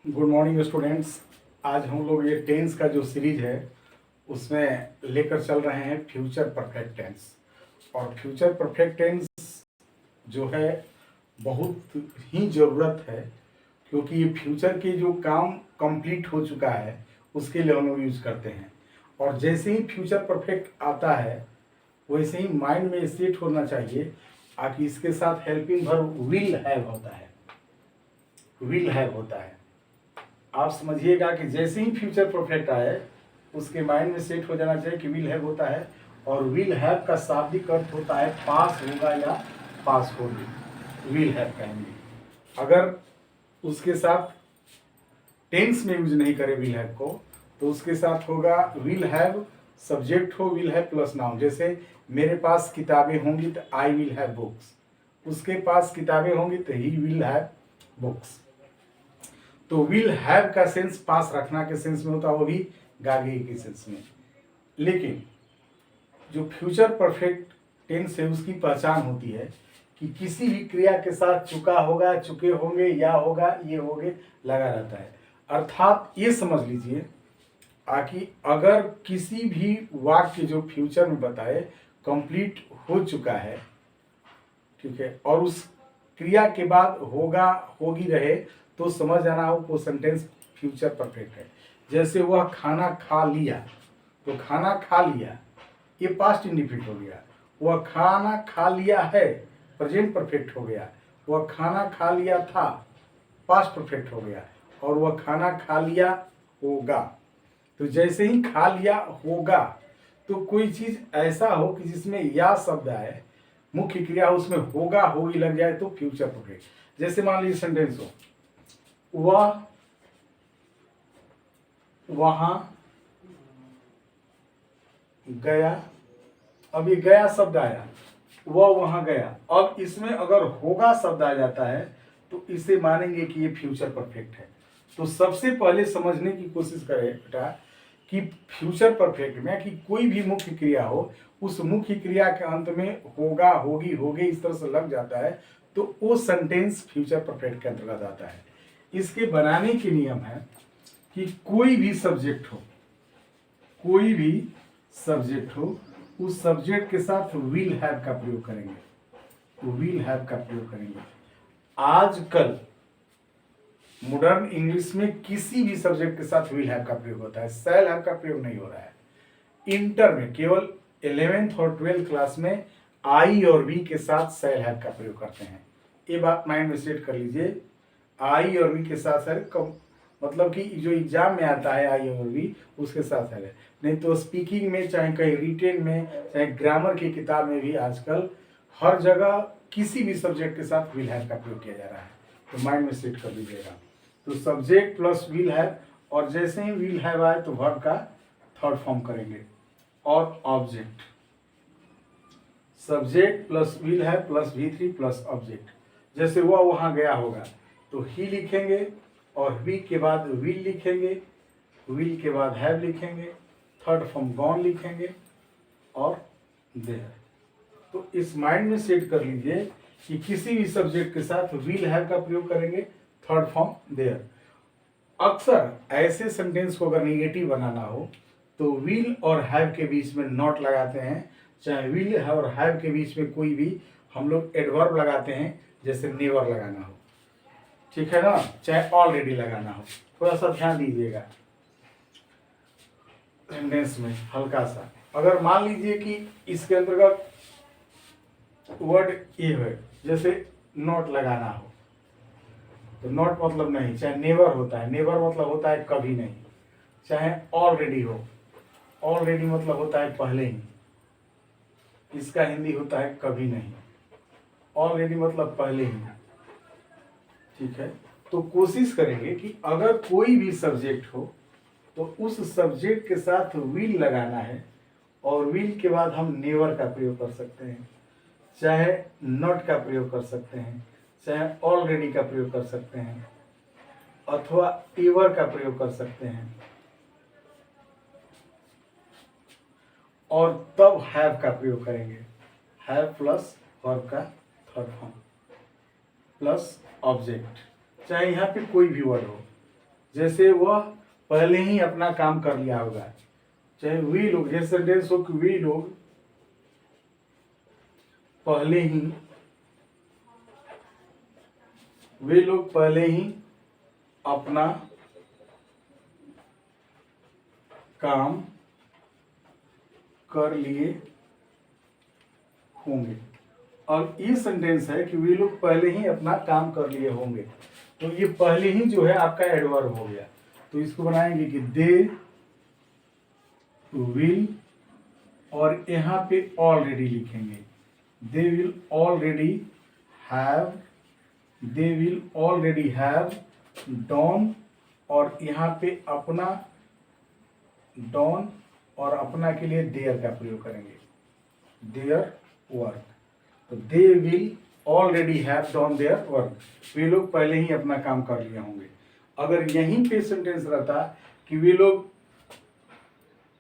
Good morning students. आज हम लोग ये टेंस का जो सीरीज है उसमें लेकर चल रहे हैं फ्यूचर परफेक्ट टेंस। और फ्यूचर परफेक्ट टेंस जो है बहुत ही ज़रूरत है, क्योंकि ये फ्यूचर के जो काम कंप्लीट हो चुका है उसके लिए हम लोग यूज़ करते हैं। और जैसे ही फ्यूचर परफेक्ट आता है वैसे ही माइंड में सेट होना चाहिए कि इसके साथ हेल्पिंग वर्ब विल हैव होता है। विल हैव होता है। आप समझिएगा कि जैसे ही फ्यूचर परफेक्ट आए उसके माइंड में सेट हो जाना चाहिए कि विल हैव होता है। और विल हैव का शाब्दिक अर्थ होता है पास होगा या पास होगी, विल हैव कहेंगे। अगर उसके साथ टेंस में यूज नहीं करे विल हैव को तो उसके साथ होगा विल हैव, सब्जेक्ट हो विल हैव प्लस नाउन। जैसे मेरे पास किताबें होंगी तो आई विल हैव बुक्स, उसके पास किताबें होंगी तो ही विल हैव बुक्स। तो विल हैव का सेंस पास रखना के सेंस में होता है, वो भी गागे के सेंस में। लेकिन जो फ्यूचर परफेक्ट टेंस है उसकी पहचान होती है कि किसी भी क्रिया के साथ चुका होगा, चुके होंगे, या होगा, ये होगे लगा रहता है। अर्थात ये समझ लीजिए कि अगर किसी भी वाक्य जो फ्यूचर में बताए कंप्लीट हो चुका है, ठीक है, और उस क्रिया के बाद होगा, होगी रहे, तो समझ जाना हो वो सेंटेंस फ्यूचर परफेक्ट है। जैसे वह खाना खा लिया, तो खाना खा लिया ये पास्ट इंडिफिनिट हो गया। वह खाना खा लिया है प्रेजेंट परफेक्ट हो गया। वह खाना खा लिया था पास्ट परफेक्ट हो गया। और वह खाना खा लिया होगा। तो जैसे ही खा लिया होगा तो कोई चीज ऐसा हो कि जिसमें या शब्द आए, मुख्य क्रिया उसमें होगा होगी लग जाए तो फ्यूचर परफेक्ट। जैसे मान लीजिए सेंटेंस हो वह वहां गया, अब ये गया शब्द आया, वह वहां गया। अब इसमें अगर होगा शब्द आ जाता है तो इसे मानेंगे कि ये फ्यूचर परफेक्ट है। तो सबसे पहले समझने की कोशिश करें बेटा कि फ्यूचर परफेक्ट में कि कोई भी मुख्य क्रिया हो, उस मुख्य क्रिया के अंत में होगा, होगी, होगे इस तरह से लग जाता है तो वो सेंटेंस फ्यूचर परफेक्ट के अंतर्गत आता है। इसके बनाने के नियम है कि कोई भी सब्जेक्ट हो, कोई भी सब्जेक्ट हो, उस सब्जेक्ट के साथ विल हैव का प्रयोग करेंगे, विल हैव का प्रयोग करेंगे। आजकल मॉडर्न इंग्लिश में किसी भी सब्जेक्ट के साथ विल हैव का प्रयोग होता है, शैल हैव का प्रयोग नहीं हो रहा है। इंटर में केवल 11th और 12th क्लास में आई और वी के साथ शैल हैव का प्रयोग करते हैं। ये बात माइंड में सेट कर लीजिए। आई और वी के साथ है, मतलब कि जो एग्जाम में आता है आई और वी उसके साथ है। नहीं तो स्पीकिंग में, चाहे कहीं रिटेन में, चाहे ग्रामर की किताब में भी आजकल हर जगह किसी भी सब्जेक्ट के साथ विल हैव का प्रयोग किया जा रहा है। तो माइंड में सेट कर लीजिएगा। तो सब्जेक्ट प्लस विल हैव, और जैसे ही विल हैव आए तो वर्ब का थर्ड फॉर्म करेंगे। और object, subject plus will have plus V3 plus object. जैसे वह वहां गया होगा तो ही लिखेंगे, और वी के बाद विल लिखेंगे, विल के बाद हैव लिखेंगे, थर्ड फॉर्म गॉन लिखेंगे और देयर। तो इस माइंड में सेट कर लीजिए कि किसी भी सब्जेक्ट के साथ विल हैव का प्रयोग करेंगे, थर्ड फॉर्म देयर। अक्सर ऐसे सेंटेंस को अगर निगेटिव बनाना हो तो विल और हैव के बीच में नॉट लगाते हैं। चाहे विल और हैव के बीच में कोई भी हम लोग एडवर्ब लगाते हैं, जैसे नेवर लगाना हो, ठीक है ना, चाहे ऑलरेडी लगाना हो। थोड़ा सा ध्यान दीजिएगा सेंटेंस में हल्का सा। अगर मान लीजिए कि इसके अंतर्गत वर्ड ये है, जैसे नॉट लगाना हो तो नॉट मतलब नहीं, चाहे नेवर होता है, नेवर मतलब होता है कभी नहीं। चाहे ऑलरेडी हो, ऑलरेडी मतलब होता है पहले ही, इसका हिंदी होता है कभी नहीं। ऑलरेडी मतलब पहले ही, ठीक है। तो कोशिश करेंगे कि अगर कोई भी सब्जेक्ट हो तो उस सब्जेक्ट के साथ विल लगाना है, और विल के बाद हम नेवर का प्रयोग कर सकते हैं, चाहे नॉट का प्रयोग कर सकते हैं, चाहे ऑलरेडी का प्रयोग कर सकते हैं, अथवा एवर का प्रयोग कर सकते हैं, और तब हैव का प्रयोग करेंगे। हैव प्लस वर्ब का थर्ड फॉर्म प्लस ऑब्जेक्ट, चाहे यहाँ पे कोई भी वर्ड हो, जैसे वह पहले ही अपना काम कर लिया होगा, चाहे वी लोग, जैसे सेंटेंस हो कि वी लोग पहले ही, वे लोग पहले ही अपना काम कर लिए होंगे। और ये सेंटेंस है कि वे लोग पहले ही अपना काम कर लिए होंगे, तो ये पहले ही जो है आपका एडवर्ब हो गया। तो इसको बनाएंगे कि दे विल, और यहाँ पे ऑलरेडी लिखेंगे, they will already have, they will already have done, और यहाँ पे अपना, डॉन और अपना के लिए देयर का प्रयोग करेंगे, देयर वर्क। तो they will already have done their work, वे लोग पहले ही अपना काम कर लिए होंगे। अगर यहीं पे सेंटेंस रहता कि वे लोग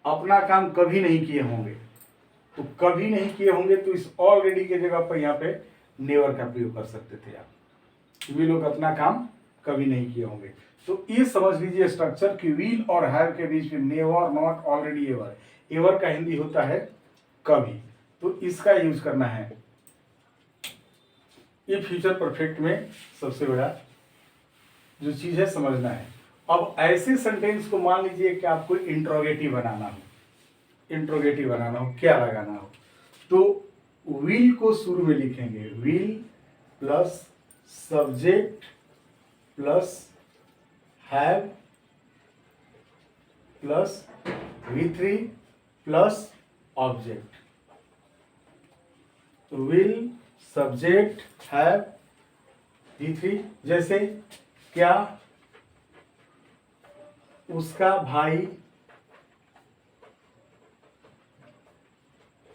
अपना काम कभी नहीं किए होंगे, तो कभी नहीं किए होंगे तो इस ऑलरेडी के जगह पर यहाँ पे नेवर का प्रयोग कर सकते थे आप, वे लोग अपना काम कभी नहीं किए होंगे। तो ये समझ लीजिए स्ट्रक्चर कि विल और हैव के बीच में never, not, already, ever. Ever का हिंदी होता है कभी, तो इसका यूज करना है। ये फ्यूचर परफेक्ट में सबसे बड़ा जो चीज है समझना है। अब ऐसे सेंटेंस को मान लीजिए कि आपको इंट्रोगेटिव बनाना हो, इंट्रोगेटिव बनाना हो, क्या लगाना हो, तो विल को शुरू में लिखेंगे, will plus subject plus have plus V3 plus object. तो विल, सब्जेक्ट, हैव, V3। जैसे क्या उसका भाई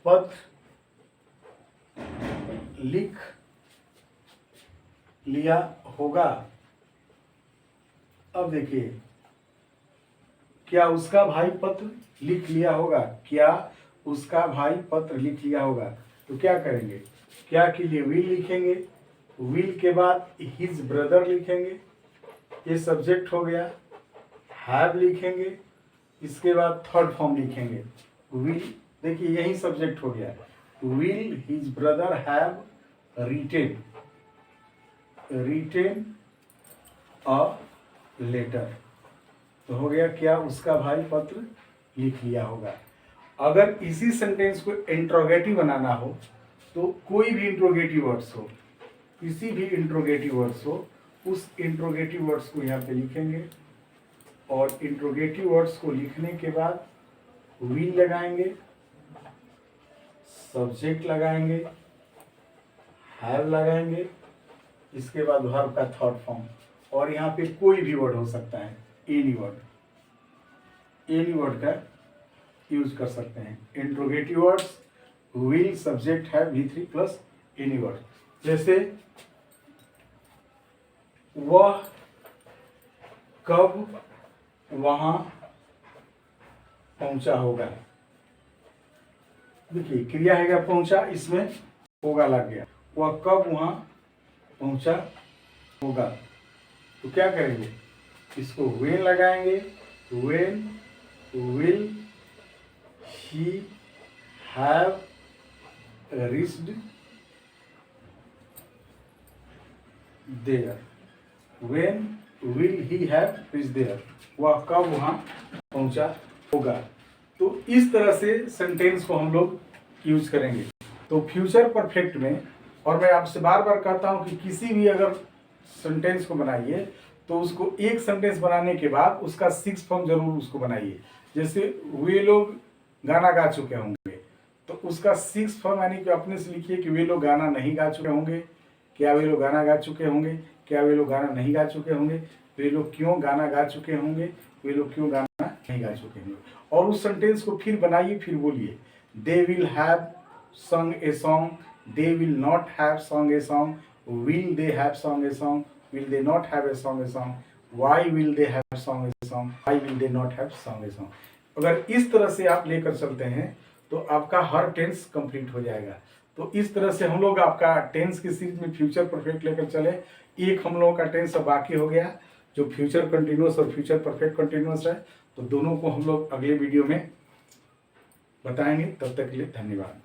पत्र लिख लिया होगा। अब देखिए, क्या उसका भाई पत्र लिख लिया होगा, क्या उसका भाई पत्र लिख लिया होगा। तो क्या करेंगे, क्या के लिए विल लिखेंगे, विल के बाद हिज ब्रदर लिखेंगे, ये सब्जेक्ट हो गया। हैव लिखेंगे, इसके बाद थर्ड फॉर्म लिखेंगे विल, देखिए यही सब्जेक्ट हो गया। Will his brother have written, written a letter. तो हो गया क्या उसका भाई पत्र लिख लिया होगा। अगर इसी सेंटेंस को इंट्रोगेटिव बनाना हो तो कोई भी इंट्रोगेटिव वर्ड्स हो, किसी भी इंट्रोगेटिव वर्ड्स हो, उस इंट्रोगेटिव वर्ड्स को यहाँ पे लिखेंगे, और इंट्रोगेटिव वर्ड्स को लिखने के बाद विल लगाएंगे, सब्जेक्ट लगाएंगे, हैव लगाएंगे, इसके बाद वर्ब का थर्ड फॉर्म, और यहाँ पे कोई भी वर्ड हो सकता है, एनी वर्ड, एनी वर्ड का यूज कर सकते हैं। Interrogative words will, subject, have, V3 plus any word. जैसे वह कब वहां पहुंचा होगा। देखिए क्रिया है क्या, पहुंचा, इसमें होगा लग गया, वह कब वहां पहुंचा होगा। तो क्या करेंगे, इसको व्हेन लगाएंगे, when will he have reached there, when will he have reached there, वह कब वहां पहुंचा होगा। तो इस तरह से सेंटेंस को हम लोग यूज करेंगे। तो फ्यूचर परफेक्ट में, और मैं आपसे बार बार कहता हूं कि किसी भी अगर सेंटेंस को बनाइए तो उसको एक सेंटेंस बनाने के बाद उसका 6 फॉर्म जरूर उसको बनाइए। जैसे वे लोग गाना गा चुके होंगे, तो उसका 6 फॉर्म यानी कि अपने से लिखिए कि वे लोग गाना नहीं गा चुके होंगे, क्या वे लोग गाना गा चुके होंगे, क्या वे लोग गाना नहीं गा चुके होंगे, वे लोग क्यों गाना गा चुके होंगे, वे लोग क्यों गाना नहीं गा चुके होंगे। और उस सेंटेंस को फिर बनाइए, फिर बोलिए, they will have sung a song, they will not have sung a song, will they have sung a song, will they not have a sung a song, why will they have sung a song, why will they not have sung a song। अगर इस तरह से आप लेकर चलते हैं तो आपका हर टेंस कंप्लीट हो जाएगा। तो इस तरह से हम लोग आपका टेंस की सीरीज में फ्यूचर परफेक्ट लेकर चले। एक हम लोगों का टेंस अब बाकी हो गया, जो फ्यूचर कंटिन्यूअस और फ्यूचर परफेक्ट कंटिन्यूअस है, तो दोनों को हम लोग अगले वीडियो में बताएंगे। तब तक के लिए धन्यवाद।